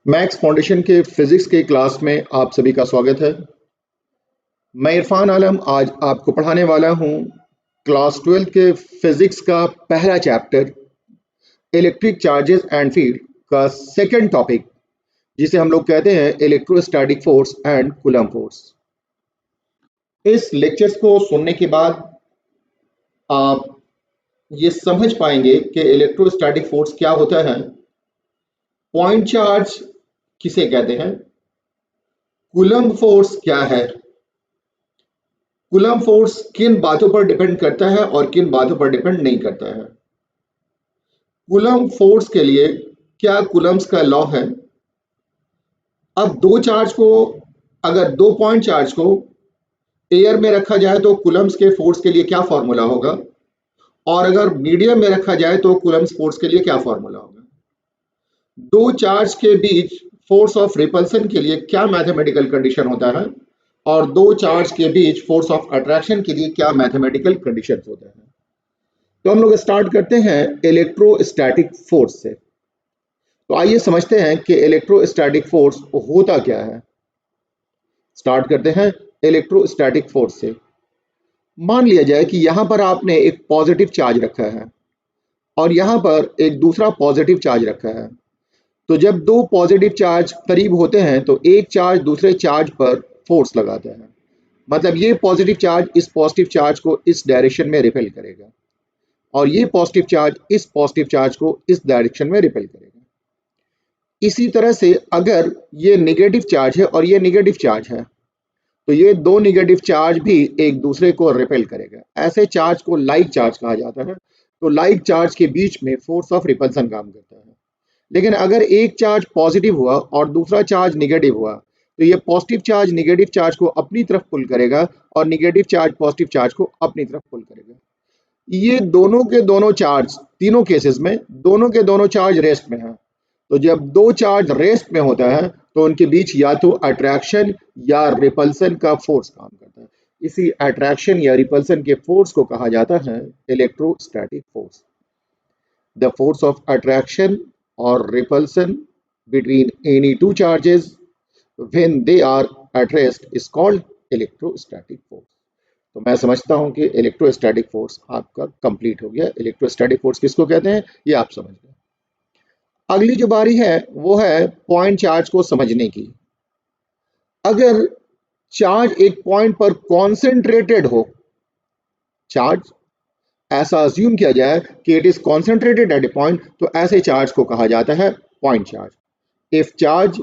Max foundation के physics के class में आप सभी का स्वागत है। मैं इरफान आलम आज आपको पढ़ाने वाला हूं क्लास 12 के फिजिक्स का पहला chapter electric charges and field का सेकंड टॉपिक, जिसे हम लोग कहते हैं electrostatic force and coulomb force. इस लेक्चर्स को सुनने के बाद आप ये समझ पाएंगे कि इलेक्ट्रोस्टैटिक फोर्स क्या होता है, पॉइंट चार्ज किसे कहते हैं, कूलम्ब फोर्स क्या है, कूलम्ब फोर्स किन बातों पर डिपेंड करता है और किन बातों पर डिपेंड नहीं करता है, कूलम्ब फोर्स के लिए क्या कूलम्ब्स का लॉ है। अब अगर दो पॉइंट चार्ज को एयर में रखा जाए तो कूलम्ब्स के फोर्स के लिए क्या फॉर्मूला होगा, और अगर मीडियम में रखा जाए तो कूलम्ब्स फोर्स के लिए क्या फॉर्मूला होगा। दो चार्ज के बीच फोर्स ऑफ रिपल्सन के लिए क्या मैथमेटिकल कंडीशन होता है, और दो चार्ज के बीच फोर्स ऑफ अट्रैक्शन के लिए क्या मैथमेटिकल कंडीशन होता है। तो हम लोग स्टार्ट करते हैं इलेक्ट्रोस्टैटिक फोर्स से। तो आइए समझते हैं कि इलेक्ट्रोस्टैटिक फोर्स होता क्या है। स्टार्ट करते हैं इलेक्ट्रोस्टैटिक फोर्स से। मान लिया जाए कि यहां पर आपने एक पॉजिटिव चार्ज रखा है और यहां पर एक दूसरा पॉजिटिव चार्ज रखा है। तो जब दो पॉजिटिव चार्ज करीब होते हैं तो एक चार्ज दूसरे चार्ज पर फोर्स लगाता है। मतलब ये पॉजिटिव चार्ज इस पॉजिटिव चार्ज को इस डायरेक्शन में रिपेल करेगा और ये पॉजिटिव चार्ज इस पॉजिटिव चार्ज को इस डायरेक्शन में रिपेल करेगा। इसी तरह से अगर ये नेगेटिव चार्ज है और ये नेगेटिव चार्ज है तो ये दो नेगेटिव चार्ज भी एक दूसरे को रिपेल करेगा। ऐसे चार्ज को लाइक चार्ज कहा जाता है। तो लाइक चार्ज के बीच में फोर्स ऑफ रिपल्सन काम करता है। लेकिन अगर एक चार्ज पॉजिटिव हुआ और दूसरा चार्ज नेगेटिव हुआ तो ये पॉजिटिव चार्ज नेगेटिव चार्ज को अपनी तरफ पुल करेगा और नेगेटिव चार्ज पॉजिटिव चार्ज को अपनी तरफ पुल करेगा। ये दोनों के दोनों चार्ज, तीनों केसेस में दोनों के दोनों चार्ज रेस्ट में हैं। तो जब दो चार्ज रेस्ट में होता है तो उनके बीच या तो अट्रैक्शन या रिपल्सन का फोर्स काम करता है। इसी अट्रैक्शन या रिपल्सन के फोर्स को कहा जाता है electrostatic force. The force of attraction or repulsion between any two charges when they are at rest is called electrostatic force। तो मैं समझता हूं कि इलेक्ट्रोस्टैटिक फोर्स आपका कंप्लीट हो गया। इलेक्ट्रोस्टैटिक फोर्स किसको कहते हैं ये आप समझ गए। अगली जो बारी है वो है पॉइंट चार्ज को समझने की। अगर चार्ज एक पॉइंट पर कॉन्सेंट्रेटेड हो, चार्ज ऐसा अज्यूम किया जाए कि it is concentrated at a point, तो ऐसे चार्ज को कहा जाता है point charge. If charge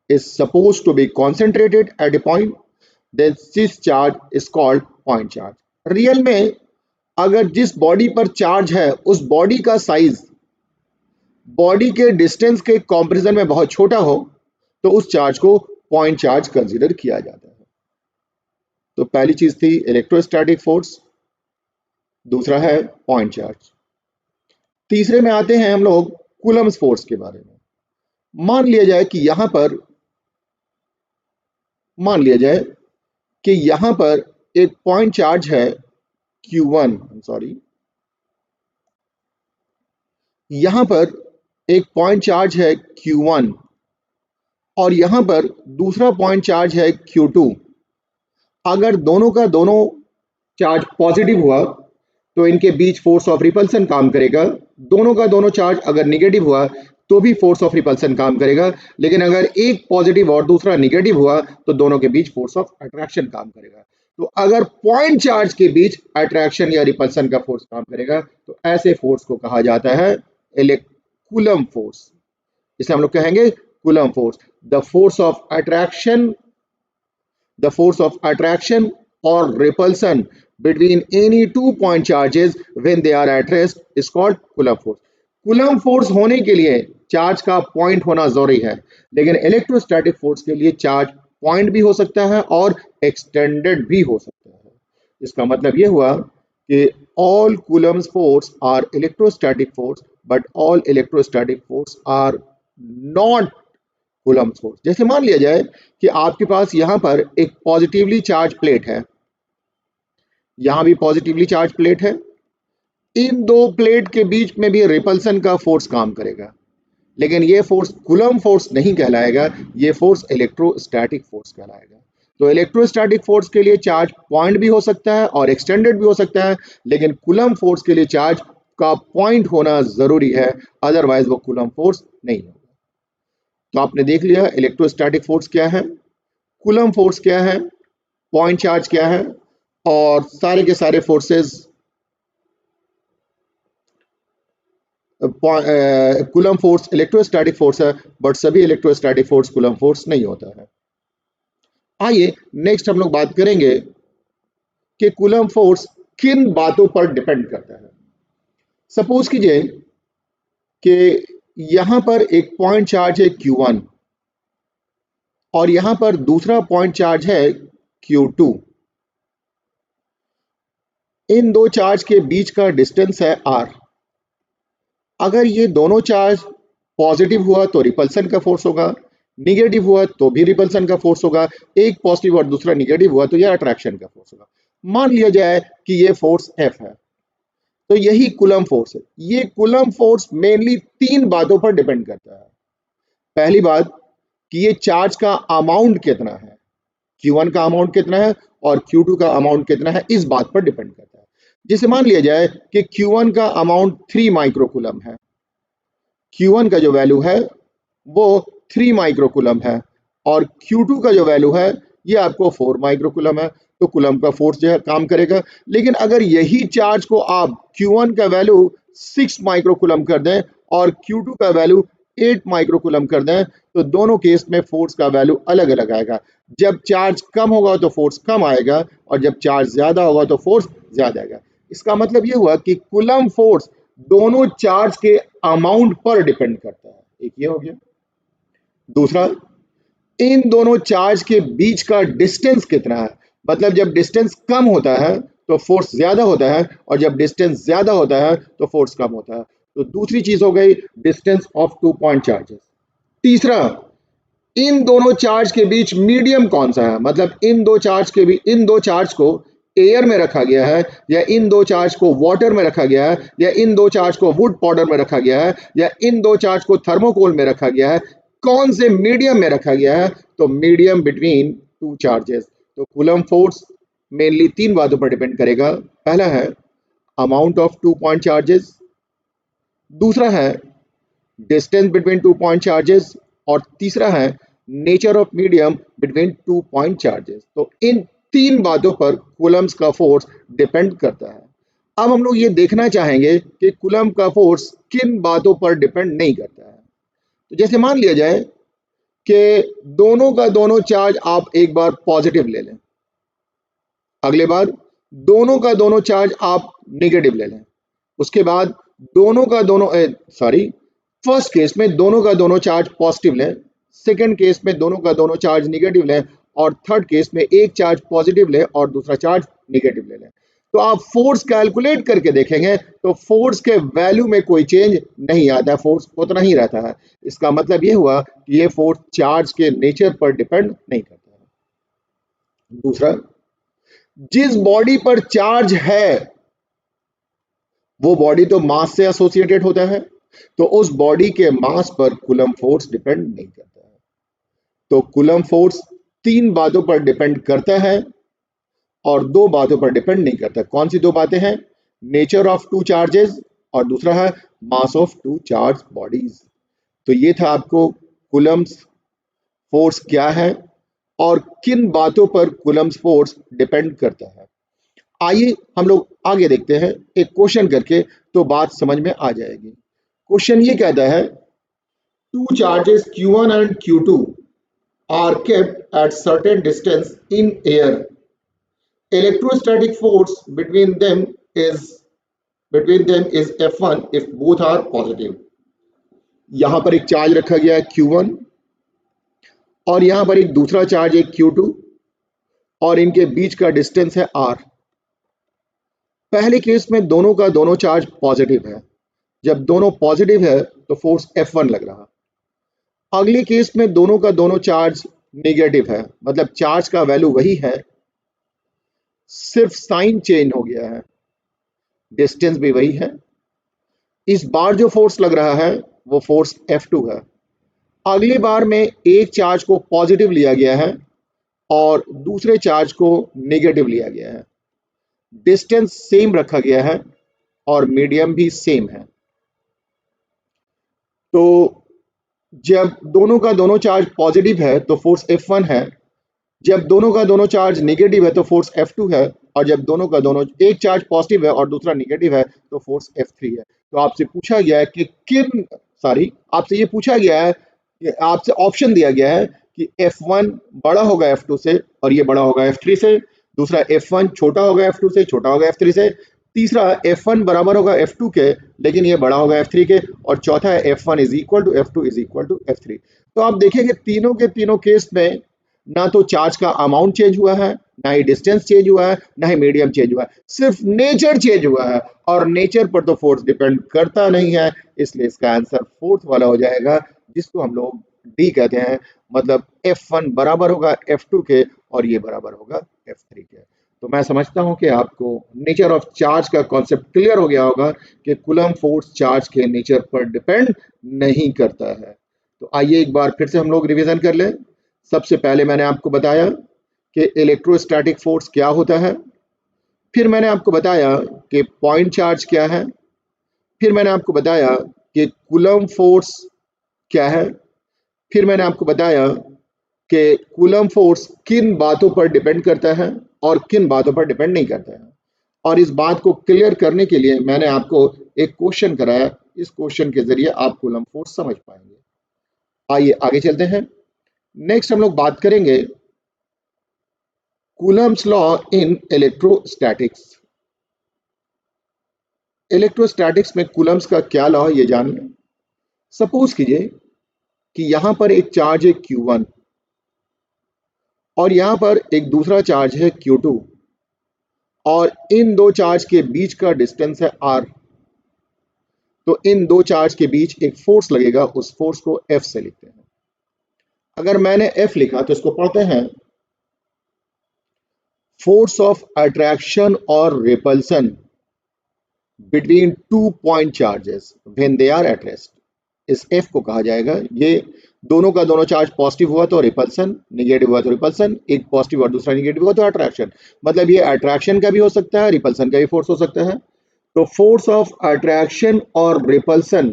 is suppose to be concentrated at a point then this charge is called point charge. Real में अगर जिस बॉडी पर चार्ज है उस बॉडी का साइज बॉडी के डिस्टेंस के कंपैरिजन में बहुत छोटा हो तो उस चार्ज को पॉइंट चार्ज कंसीडर किया जाता है। तो पहली चीज थी इलेक्ट्रोस्टैटिक फोर्स, दूसरा है पॉइंट चार्ज। तीसरे में आते हैं हम लोग कूलम्ब्स फोर्स के बारे में। मान लिया जाए कि यहां पर एक पॉइंट चार्ज है Q1, यहां पर एक पॉइंट चार्ज है Q1 और यहां पर दूसरा पॉइंट चार्ज है Q2। अगर दोनों का दोनों चार्ज पॉजिटिव हुआ तो इनके बीच फोर्स ऑफ रिपल्सन काम करेगा। दोनों का दोनों चार्ज अगर नेगेटिव हुआ तो भी फोर्स ऑफ रिपल्सन काम करेगा। लेकिन अगर एक पॉजिटिव और दूसरा नेगेटिव हुआ तो दोनों के बीच फोर्स ऑफ अट्रैक्शन काम करेगा। तो अगर पॉइंट चार्ज के बीच अट्रैक्शन या रिपल्सन का फोर्स काम करेगा तो ऐसे फोर्स को कहा जाता है कूलम्ब फोर्स। इसे हम लोग कहेंगे coulomb force. The force of attraction और repulsion between any two point charges when they are at rest is called Coulomb force। Coulomb force होने के लिए चार्ज का पॉइंट होना जरूरी है, लेकिन इलेक्ट्रोस्टैटिक फोर्स के लिए चार्ज पॉइंट भी हो सकता है और एक्सटेंडेड भी हो सकता है। इसका मतलब यह हुआ कि all Coulomb's force are electrostatic force but all electrostatic force are not Coulomb's force। जैसे मान लिया जाए कि आपके पास यहां पर एक पॉजिटिवली चार्ज प्लेट है, यहां भी पॉजिटिवली चार्ज प्लेट है। इन दो प्लेट के बीच में भी रिपल्सन का फोर्स काम करेगा। लेकिन ये फोर्स कूलम फोर्स नहीं कहलाएगा, ये फोर्स इलेक्ट्रोस्टैटिक फोर्स कहलाएगा। तो इलेक्ट्रोस्टैटिक फोर्स के लिए चार्ज पॉइंट भी हो सकता है और एक्सटेंडेड भी हो सकता है, लेकिन कूलम फोर्स के लिए चार्ज का पॉइंट होना जरूरी है, अदरवाइज वो कूलम फोर्स नहीं होगा। तो आपने देख लिया इलेक्ट्रोस्टैटिक फोर्स क्या है, कूलम फोर्स क्या है, पॉइंट चार्ज क्या है, और सारे के सारे forces coulomb force electrostatic force है, बट सभी इलेक्ट्रोस्टैटिक फोर्स कूलम फोर्स नहीं होता है। आइए नेक्स्ट हम लोग बात करेंगे कि कूलम फोर्स किन बातों पर डिपेंड करता है। सपोज कीजिए कि यहां पर एक पॉइंट चार्ज है Q1 और यहां पर दूसरा पॉइंट चार्ज है Q2। इन दो चार्ज के बीच का डिस्टेंस है R। अगर ये दोनों चार्ज पॉजिटिव हुआ तो रिपल्सन का फोर्स होगा, निगेटिव हुआ तो भी रिपल्सन का फोर्स होगा, एक पॉजिटिव और दूसरा निगेटिव हुआ तो यह अट्रैक्शन का फोर्स होगा। मान लिया जाए कि ये फोर्स F है, तो यही कूलम फोर्स है। ये कूलम फोर्स मेनली तीन बातों पर डिपेंड करता है। पहली बात कि ये चार्ज का अमाउंट कितना है, Q1 का अमाउंट कितना है और Q2 का अमाउंट कितना है, इस बात पर डिपेंड करता है। जैसे मान लिया जाए कि Q1 का अमाउंट 3 माइक्रोकूलम है, Q1 का जो वैल्यू है वो 3 माइक्रोकूलम है और Q2 का जो वैल्यू है ये आपको 4 माइक्रोकूलम है, तो कूलम का फोर्स जो है काम करेगा। लेकिन अगर यही चार्ज को आप Q1 का वैल्यू 6 माइक्रोकूलम कर दें और Q2 का वैल्यू 8 माइक्रोकूलम कर दें, तो दोनों केस में फोर्स का वैल्यू अलग अलग आएगा। जब चार्ज कम होगा तो फोर्स कम आएगा और जब चार्ज ज्यादा होगा तो फोर्स ज्यादा आएगा। इसका मतलब ये हुआ कि कूलम फोर्स दोनों चार्ज के अमाउंट पर डिपेंड करता है। एक ये हो गया। दूसरा, इन दोनों चार्ज के बीच का डिस्टेंस कितना है, मतलब जब डिस्टेंस कम होता है तो फोर्स ज्यादा होता है और जब डिस्टेंस ज्यादा होता है तो फोर्स कम होता है। तो दूसरी चीज हो गई डिस्टेंस ऑफ 2 पॉइंट चार्जेस। तीसरा, इन दोनों चार्ज के बीच मीडियम कौन सा है, मतलब इन दो चार्ज को एयर में रखा गया है या इन दो चार्ज को वाटर में रखा गया है या इन दो चार्ज को वुड पाउडर में रखा गया है या इन दो चार्ज को थर्मोकोल में रखा गया है, कौन से मीडियम में रखा गया है, तो मीडियम बिटवीन टू चार्जेस। तो कूलम फोर्स मेनली तीन बातों पर डिपेंड करेगा। पहला है अमाउंट ऑफ 2 पॉइंट चार्जेस, दूसरा है डिस्टेंस बिटवीन 2 पॉइंट चार्जेस और तीसरा है nature of medium between 2 point charges. तो इन तीन बातों पर कूलम्स का फोर्स डिपेंड करता है। अब हम लोग ये देखना चाहेंगे कि कूलम का फोर्स किन बातों पर डिपेंड नहीं करता है। तो जैसे मान लिया जाए कि दोनों का दोनों चार्ज आप एक बार पॉजिटिव ले लें, अगले बार दोनों का दोनों चार्ज आप नेगेटिव ले लें, उसके बाद दोनों का दोनों फर्स्ट केस में दोनों का दोनों चार्ज पॉजिटिव लें, सेकंड केस में दोनों का दोनों चार्ज निगेटिव लें और थर्ड केस में एक चार्ज पॉजिटिव लें और दूसरा चार्ज निगेटिव ले लें। तो आप फोर्स कैलकुलेट करके देखेंगे तो फोर्स के वैल्यू में कोई चेंज नहीं आता है, फोर्स उतना ही रहता है। इसका मतलब ये हुआ कि ये फोर्स चार्ज के नेचर पर डिपेंड नहीं करता है। दूसरा, जिस बॉडी पर चार्ज है वो बॉडी तो मास से एसोसिएटेड होता है, तो उस बॉडी के मास पर कूलम फोर्स डिपेंड नहीं करता है। तो कूलम फोर्स तीन बातों पर डिपेंड करता है और दो बातों पर डिपेंड नहीं करता। कौन सी दो बातें हैं? नेचर ऑफ टू चार्जेस और दूसरा है mass of two charge bodies. तो ये था आपको कूलम्स फोर्स क्या है और किन बातों पर कूलम्स फोर्स डिपेंड करता है। आइए हम लोग आगे देखते हैं एक क्वेश्चन करके, तो बात समझ में आ जाएगी। क्वेश्चन ये कहता है two charges Q1 and Q2 are kept at certain distance in air. Electrostatic force between them is F1 if both are positive. यहां पर एक चार्ज रखा गया है Q1 और यहां पर एक दूसरा चार्ज है Q2 और इनके बीच का डिस्टेंस है R। पहले केस में दोनों का दोनों चार्ज पॉजिटिव है, जब दोनों पॉजिटिव है तो फोर्स F1 लग रहा। अगले केस में दोनों का दोनों चार्ज नेगेटिव है, मतलब चार्ज का वैल्यू वही है, सिर्फ साइन चेंज हो गया है, डिस्टेंस भी वही है। इस बार जो फोर्स लग रहा है वो फोर्स F2 है। अगली बार में एक चार्ज को पॉजिटिव लिया गया है और दूसरे चार्ज को नेगेटिव लिया गया है, डिस्टेंस सेम रखा गया है और मीडियम भी सेम है। तो जब दोनों का दोनों चार्ज पॉजिटिव है तो फोर्स F1 है, जब दोनों का दोनों चार्ज नेगेटिव है तो फोर्स F2 है, और जब दोनों का दोनों एक चार्ज पॉजिटिव है और दूसरा नेगेटिव है तो फोर्स F3 है। तो आपसे पूछा गया है कि आपसे ये पूछा गया है कि आपसे ऑप्शन दिया गया है कि F1 बड़ा होगा F2 से और ये बड़ा होगा F3 से, दूसरा F1 छोटा होगा F2 से, छोटा होगा F3 से, तीसरा F1 बराबर होगा F2 के लेकिन ये बड़ा होगा F3 के, और चौथा है F1 is equal to F2 is equal to F3। तो आप देखेंगे तीनों के तीनों केस में ना तो चार्ज का अमाउंट चेंज हुआ है, ना ही डिस्टेंस चेंज हुआ है, ना ही मीडियम चेंज हुआ है, सिर्फ नेचर चेंज हुआ है, और नेचर पर तो फोर्स डिपेंड करता नहीं है, इसलिए इसका आंसर फोर्थ वाला हो जाएगा, जिसको हम लोग डी कहते हैं। मतलब F1 बराबर होगा F2 के और ये बराबर होगा F3 के। तो मैं समझता हूं कि आपको नेचर ऑफ चार्ज का कॉन्सेप्ट क्लियर हो गया होगा कि कूलम फोर्स चार्ज के नेचर पर डिपेंड नहीं करता है। तो आइए एक बार फिर से हम लोग रिवीजन कर लें। सबसे पहले मैंने आपको बताया कि इलेक्ट्रोस्टैटिक फोर्स क्या होता है, फिर मैंने आपको बताया कि पॉइंट चार्ज क्या है, फिर मैंने आपको बताया कि कूलम फोर्स क्या है, फिर मैंने आपको बताया कि कूलम फोर्स किन बातों पर डिपेंड करता है और किन बातों पर डिपेंड नहीं करता है। और इस बात को क्लियर करने के लिए मैंने आपको एक क्वेश्चन कराया, इस क्वेश्चन के जरिए आप कूलम फोर्स समझ पाएंगे। आइए आगे चलते हैं। नेक्स्ट हम लोग बात करेंगे Coulomb's law in electrostatics. Electrostatics में कूलम्स का क्या लॉ है ये जानिए। सपोज कीजिए कि यहां पर एक चार्ज है Q1 और यहां पर एक दूसरा चार्ज है Q2 और इन दो चार्ज के बीच का डिस्टेंस है R। तो इन दो चार्ज के बीच एक फोर्स लगेगा, उस फोर्स को F से लिखते हैं। अगर मैंने F लिखा तो इसको पढ़ते हैं फोर्स ऑफ अट्रैक्शन और repulsion between two point charges when they are at rest. इस F को कहा जाएगा, ये दोनों का दोनों चार्ज पॉजिटिव हुआ तो रिपल्सन, नेगेटिव हुआ तो रिपल्सन, एक पॉजिटिव और दूसरा नेगेटिव हुआ तो अट्रैक्शन। मतलब ये अट्रैक्शन का भी हो सकता है, रिपल्सन का भी फोर्स हो सकता है। तो फोर्स ऑफ अट्रैक्शन और repulsion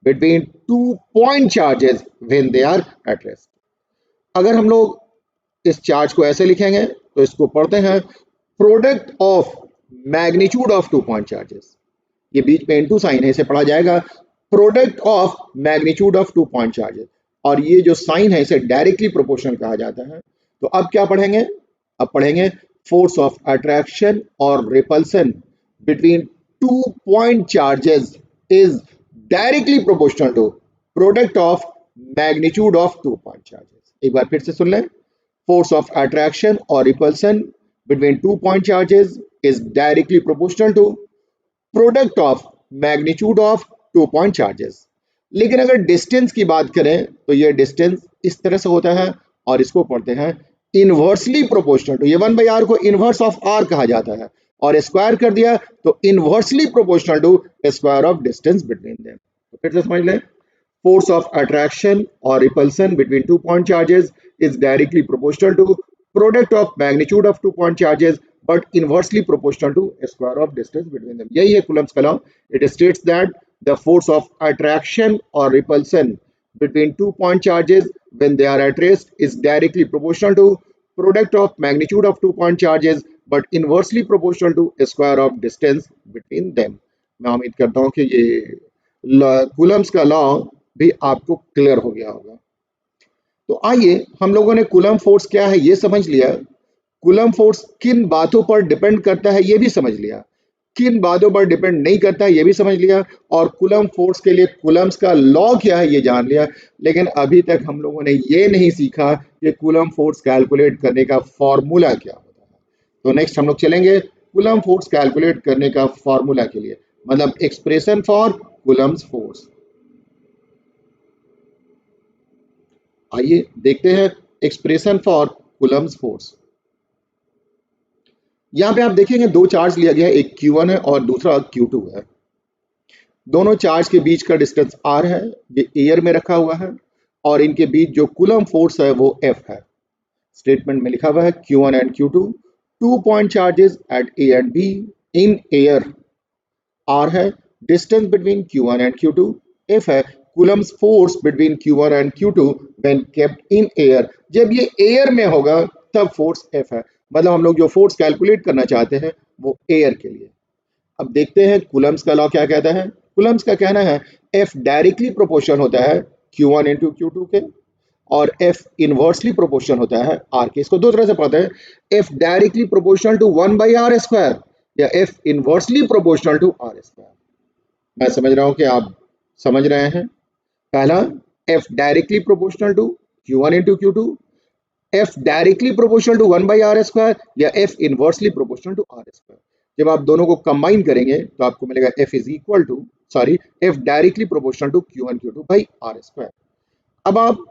between two point charges when they are at rest. अगर हम लोग इस चार्ज को ऐसे लिखेंगे तो इसको पढ़ते हैं product of magnitude of two point charges. ये बीच में इनटू साइन है, इसे पढ़ा जाएगा product of magnitude of two point charges, और ये जो साइन है इसे डायरेक्टली प्रोपोर्शनल कहा जाता है। तो अब क्या पढ़ेंगे, अब पढ़ेंगे फोर्स ऑफ अट्रैक्शन और repulsion between two point charges is directly proportional to product of magnitude of two point charges. एक बार फिर से सुन लें, force of attraction or repulsion between two point charges is directly proportional to product of magnitude of two point charges। लेकिन अगर distance की बात करें तो ये डिस्टेंस इस तरह से होता है और इसको पढ़ते हैं इनवर्सली प्रोपोर्शनल टू। ये 1/r को इनवर्स ऑफ r कहा जाता है और स्क्वायर कर दिया तो inversely proportional to square of distance between them. तो फिर से समझ लें, force of attraction or repulsion between two point charges is directly proportional to product of magnitude of two point charges but inversely proportional to square of distance between them। यही है Coulomb's का law. It states that the force of attraction or repulsion between two point charges when they are at rest is directly proportional to product of magnitude of two point charges but inversely proportional to square of distance between them। मैं उम्मीद करता हूँ कि ये Coulomb's का law भी आपको clear हो गया होगा। तो आइए, हम लोगों ने कूलम फोर्स क्या है ये समझ लिया, कूलम फोर्स किन बातों पर डिपेंड करता है ये भी समझ लिया, किन बातों पर डिपेंड नहीं करता है ये भी समझ लिया, और कूलम फोर्स के लिए कूलम्स का लॉ क्या है ये जान लिया। लेकिन अभी तक हम लोगों ने ये नहीं सीखा कि कूलम फोर्स कैलकुलेट करने का फॉर्मूला क्या होता है। तो नेक्स्ट हम लोग चलेंगे कूलम फोर्स कैलकुलेट करने का फॉर्मूला के लिए, मतलब एक्सप्रेशन फॉर कूलम्स फोर्स। आइए देखते हैं एक्सप्रेशन फॉर कूलम्स फोर्स। यहां पे आप देखेंगे दो चार्ज लिया गया है, एक Q1 है और दूसरा Q2 है। दोनों चार्ज के बीच का डिस्टेंस r है, ये एयर में रखा हुआ है और इनके बीच जो कूलम फोर्स है वो F है। स्टेटमेंट में लिखा हुआ है Q1 and Q2 2 point charges at A and B in air, R है distance between Q1 and Q2, F है Coulomb's force between Q1 and Q2 when kept in air। जब ये एयर में होगा तब फोर्स F है, मतलब हम लोग जो फोर्स कैलकुलेट करना चाहते हैं वो एयर के लिए। अब देखते हैं कूलम्स का लॉ क्या कहता है। कूलम्स का कहना है F डायरेक्टली प्रोपोर्शनल होता है Q1 इंटू Q2 के और F इनवर्सली प्रोपोर्शनल होता है R के। इसको दो तरह से पढ़ते हैं, F directly proportional to 1 by R square या F inversely proportional to R square. मैं समझ रहा हूं कि आप समझ रहे हैं। पहला F directly proportional to Q1 into Q2, F directly proportional to 1 by R square या F inversely proportional to R square. जब आप दोनों को कंबाइन करेंगे तो आपको मिलेगा F is equal to F directly proportional to Q1 Q2 by R square. अब आप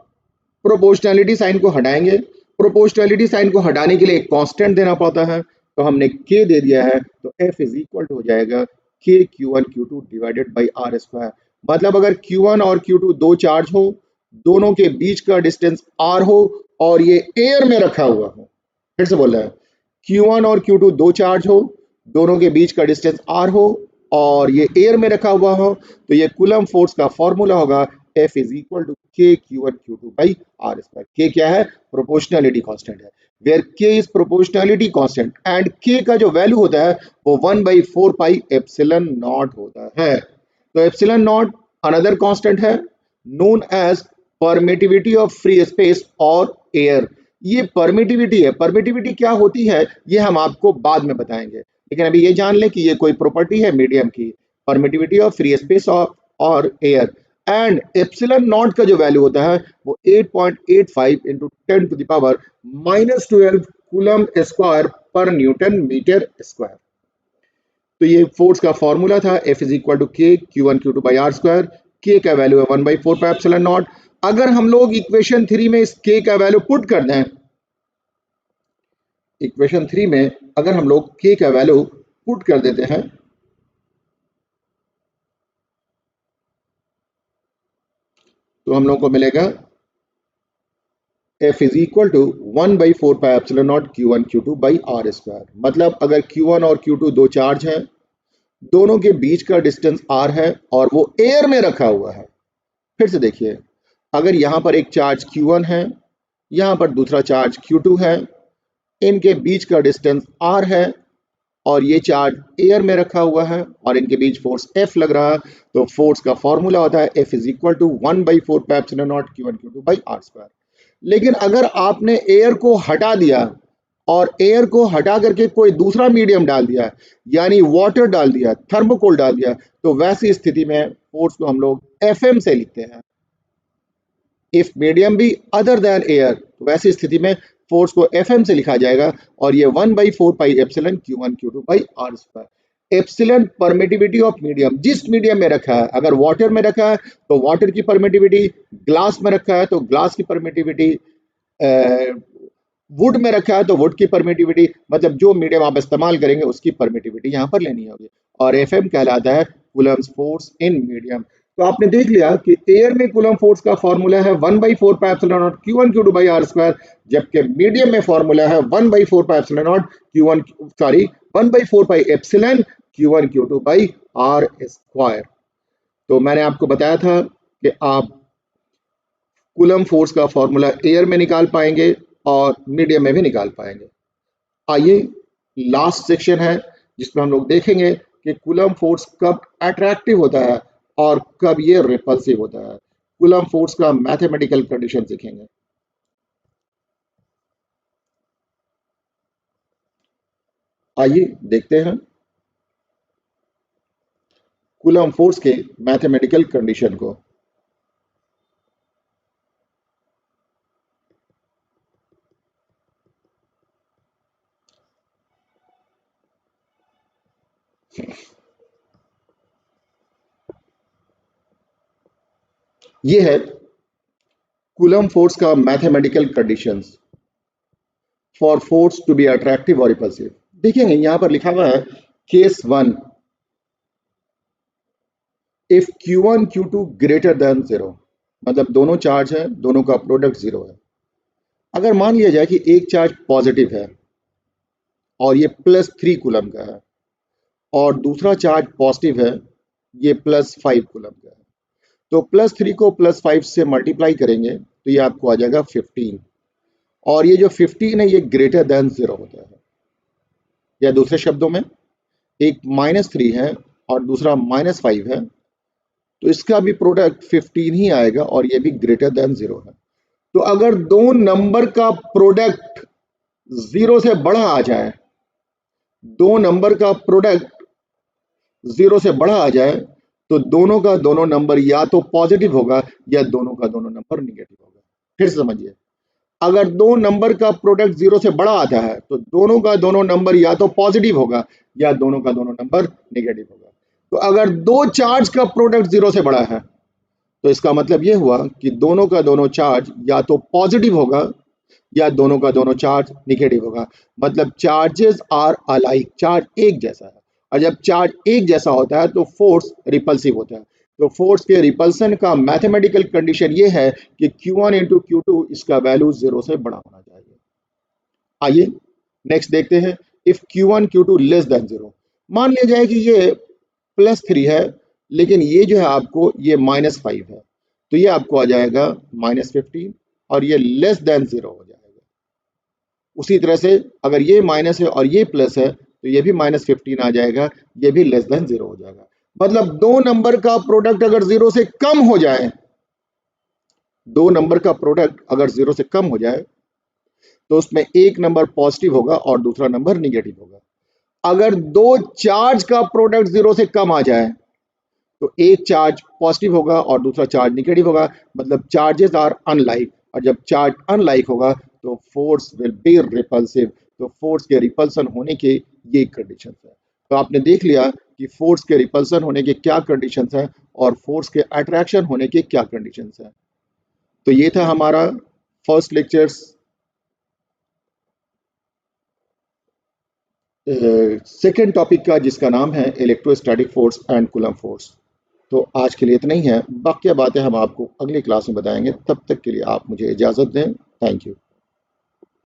प्रोपोर्शनैलिटी साइन को हटाएंगे। प्रोपोर्शनैलिटी साइन को हटाने के लिए एक कांस्टेंट देना पड़ता है, तो हमने k दे दिया है, तो F इज इक्वल टू हो जाएगा k Q1 Q2 divided by R square. मतलब अगर Q1 और Q2 दो चार्ज हो, दोनों के बीच का डिस्टेंस R हो और ये एयर में रखा हुआ हो, फिर से बोल रहा है, Q1 और Q2 दो चार्ज हो, दोनों के बीच का डिस्टेंस R हो और ये एयर में रखा हुआ हो, तो ये कूलम फोर्स का फॉर्मूला होगा F is equal to k Q1 Q2 by R square. k क्या है? प्रोपोर्शनैलिटी कांस्टेंट है, where k is proportionality constant and k का जो वैल्यू होता है वो 1/4 पाई एप्सिलॉन नॉट होता है। तो एप्सिलॉन नॉट अनदर कांस्टेंट है known as permittivity of free space और एयर। ये परमिटिविटी है, परमिटिविटी क्या होती है ये हम आपको बाद में बताएंगे, लेकिन अभी ये जान लें कि ये कोई प्रॉपर्टी है मीडियम की, परमिटिविटी ऑफ फ्री स्पेस और एयर। एंड एप्सिलॉन नॉट का जो वैल्यू होता है वो 8.85 into 10 to the power -12 Coulomb square पर न्यूटन मीटर स्क्वायर। तो ये फोर्स का फॉर्मूला था F is equal to k Q1 Q2 by R square. k का वैल्यू है 1/4 पाई एप्सिलॉन नॉट। अगर हम लोग इक्वेशन 3 में इस k का वैल्यू पुट कर दें, इक्वेशन 3 में अगर हम लोग k का वैल्यू पुट कर देते हैं तो हम लोग को मिलेगा F is equal to 1/4 pi epsilon naught Q1 Q2 by R square. मतलब अगर Q1 और Q2 दो चार्ज हैं, दोनों के बीच का डिस्टेंस r है और वो एयर में रखा हुआ है। फिर से देखिए, अगर यहाँ पर एक चार्ज Q1 है, यहाँ पर दूसरा चार्ज Q2 है, इनके बीच का डिस्टेंस r है और ये चार्ज एयर में रखा हुआ है और इनके बीच फोर्स F लग रहा है, तो फोर्स का फॉर्मूला होता है F is equal to 1/4 pi epsilon naught Q1 Q2 by R square. लेकिन अगर आपने एयर को हटा दिया और एयर को हटा करके कोई दूसरा मीडियम डाल दिया, यानी वाटर डाल दिया, थर्मोकोल डाल दिया, तो वैसी स्थिति में फोर्स को हम लोग FM से लिखते हैं। इफ मीडियम भी अदर देन एयर, तो वैसी स्थिति में फोर्स को FM से लिखा जाएगा और ये 1/4 pi epsilon Q1 Q2 by R square. Epsilon permittivity of medium, जिस मीडियम में रखा है, अगर वाटर में रखा है तो वाटर की परमिटिविटी, ग्लास में रखा है तो ग्लास की परमिटिविटी, वुड में रखा है तो वुड की परमिटिविटी, मतलब जो मीडियम आप इस्तेमाल करेंगे उसकी परमिटिविटी यहाँ पर लेनी होगी। और FM कहलाता है कूलम्स फोर्स इन मीडियम। तो आपने देख लिया कि एयर में कूलम फोर्स का फॉर्मूला है 1/4 pi epsilon naught Q1 Q2 by R square, जबकि मीडियम में फॉर्मूला है 1/4 pi epsilon naught Q1 1/4 pi epsilon Q1 Q2 by R square. तो मैंने आपको बताया था कि आप कूलम फोर्स का फॉर्मूला एयर में निकाल पाएंगे और मीडियम में भी निकाल पाएंगे। आइए लास्ट सेक्शन है जिसमें हम लोग देखेंगे कि कूलम फोर्स कब अट्रैक्टिव होता है और कब ये रिपल्सिव होता है। कूलम फोर्स का मैथमेटिकल कंडीशन सीखेंगे। आइए देखते हैं कूलम फोर्स के मैथमेटिकल कंडीशन को। ये है कूलम फोर्स का mathematical conditions for force to be attractive और रिपल्सिव। देखेंगे यहां पर लिखा हुआ है case 1, if Q1 Q2 greater than 0, मतलब दोनों चार्ज है, दोनों का प्रोडक्ट 0 है। अगर मान लिया जाए कि एक चार्ज पॉजिटिव है और ये +3 कूलम का है और दूसरा चार्ज पॉजिटिव है, ये +5 कूलम का है, तो +3 को +5 से मल्टीप्लाई करेंगे तो ये आपको आ जाएगा 15, और ये जो 15 है ये ग्रेटर देन 0 होता है। या दूसरे शब्दों में एक -3 है और दूसरा -5 है, तो इसका भी प्रोडक्ट 15 ही आएगा और ये भी ग्रेटर देन 0 है। तो अगर दो नंबर का प्रोडक्ट 0 से बड़ा आ जाए, दो नंबर का प्रोडक्ट 0 से बड़ा आ जाए, तो दोनों का दोनों नंबर या तो पॉजिटिव होगा या दोनों का दोनों नंबर निगेटिव होगा। फिर से समझिए, अगर दो नंबर का प्रोडक्ट 0 से बड़ा आता है तो दोनों का दोनों नंबर या तो पॉजिटिव होगा या दोनों का दोनों नंबर नेगेटिव होगा। तो अगर दो चार्ज का प्रोडक्ट 0 से बड़ा है तो इसका मतलब ये हुआ कि दोनों का दोनों चार्ज या तो पॉजिटिव होगा या दोनों का दोनों चार्ज नेगेटिव होगा। मतलब चार्जेस आर अलाइक, चार्ज एक जैसा है, और जब चार्ज एक जैसा होता है तो फोर्स रिपल्सिव होता है। तो फोर्स के रिपल्सन का मैथमेटिकल कंडीशन ये है कि Q1 इंटू Q2 इसका वैल्यू 0 से बड़ा होना चाहिए। आइए नेक्स्ट देखते हैं, if Q1 Q2 less than 0। मान लिया जाए कि ये +3 है, लेकिन ये जो है आपको ये -5 है, तो ये आपको आ जाएगा -15 और ये लेस देन 0 हो जाएगा। उसी तरह से अगर ये माइनस है और ये प्लस है तो ये भी -15 आ जाएगा, ये भी लेस देन 0 हो जाएगा। मतलब दो नंबर का प्रोडक्ट अगर 0 से कम हो जाए, दो नंबर का प्रोडक्ट अगर 0 से कम हो जाए तो उसमें एक नंबर पॉजिटिव होगा और दूसरा नंबर निगेटिव होगा। अगर दो चार्ज का प्रोडक्ट 0 से कम आ जाए तो एक चार्ज पॉजिटिव होगा और दूसरा चार्ज निगेटिव होगा, मतलब चार्जेस आर अनलाइक, और जब चार्ज अनलाइक होगा तो फोर्स विल बी रिपल्सिव। तो फोर्स के रिपल्सन होने के ये कंडीशंस है। तो आपने देख लिया कि फोर्स के रिपल्सन होने के क्या कंडीशंस हैं और फोर्स के अट्रैक्शन होने के क्या कंडीशंस हैं। तो ये था हमारा फर्स्ट लेक्चर्स सेकेंड टॉपिक का, जिसका नाम है electrostatic force and coulomb force. तो आज के लिए इतना ही है, बाकी बातें हम आपको अगली क्लास में बताएंगे। तब तक के लिए आप मुझे इजाज़त दें। Thank you.